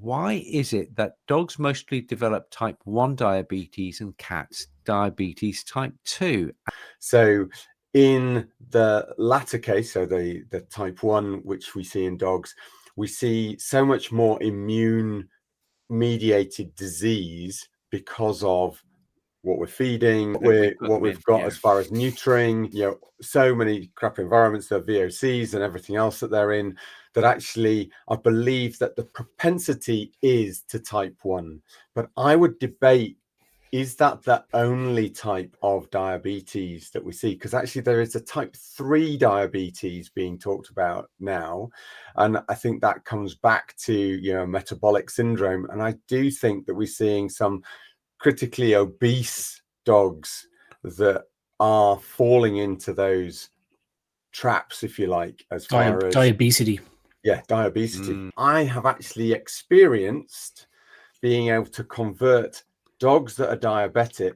why is it that dogs mostly develop type 1 diabetes and cats diabetes type 2? So in the latter case, so the type 1, which we see in dogs, we see so much more immune mediated disease because of what we're feeding, what we've got as far as neutering, so many crap environments, the VOCs and everything else that they're in, that actually I believe that the propensity is to type 1. But I would debate, is that the only type of diabetes that we see? Because actually there is a type 3 diabetes being talked about now. And I think that comes back to, metabolic syndrome. And I do think that we're seeing some critically obese dogs that are falling into those traps, if you like, as far as diabetes. Yeah, diabetes. I have actually experienced being able to convert dogs that are diabetic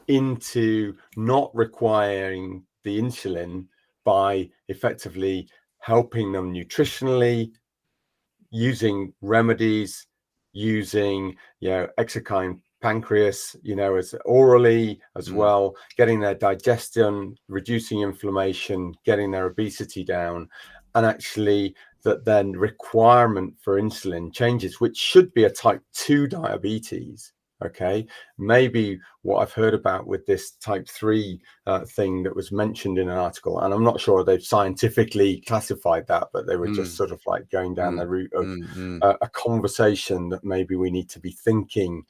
into not requiring the insulin by effectively helping them nutritionally, using remedies, using exocrine pancreas, as orally as well, getting their digestion, reducing inflammation, getting their obesity down, and actually that then requirement for insulin changes, which should be a type 2 diabetes. Okay, maybe what I've heard about with this type 3 thing that was mentioned in an article, and I'm not sure they've scientifically classified that, but they were just sort of like going down the route of a conversation that maybe we need to be thinking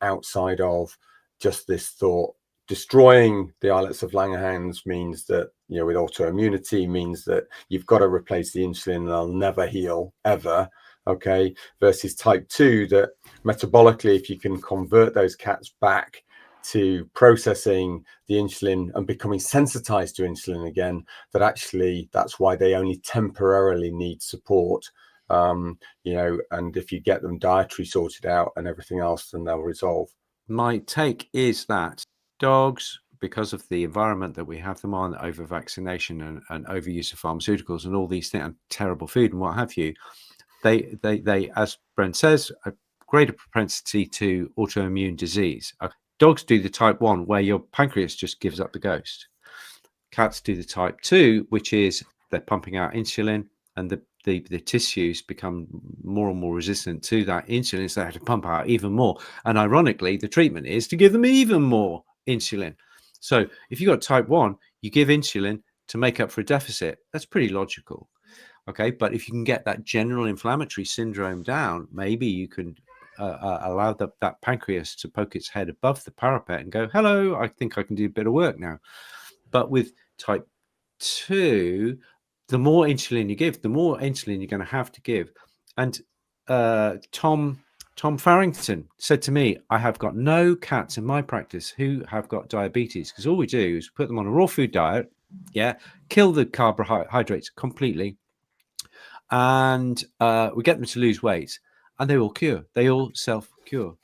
outside of just this thought. Destroying the islets of Langerhans means that, with autoimmunity, means that you've got to replace the insulin and they'll never heal ever. Okay, versus type 2, that metabolically, if you can convert those cats back to processing the insulin and becoming sensitized to insulin again, that actually that's why they only temporarily need support. And if you get them dietary sorted out and everything else, then they'll resolve. My take is that dogs, because of the environment that we have them on, over vaccination and overuse of pharmaceuticals and all these things, and terrible food and what have you, they, as Brent says, a greater propensity to autoimmune disease. Dogs do the type 1, where your pancreas just gives up the ghost. Cats do the type 2, which is they're pumping out insulin, and the tissues become more and more resistant to that insulin, so they have to pump out even more. And ironically, the treatment is to give them even more insulin. So if you've got type 1, you give insulin to make up for a deficit. That's pretty logical. Okay, but if you can get that general inflammatory syndrome down, maybe you can allow that pancreas to poke its head above the parapet and go, hello, I think I can do a bit of work now. But with type 2, the more insulin you give, the more insulin you're going to have to give. And Tom Farrington said to me, I have got no cats in my practice who have got diabetes, because all we do is put them on a raw food diet, kill the carbohydrates completely, and we get them to lose weight, and they all cure. They all self-cure.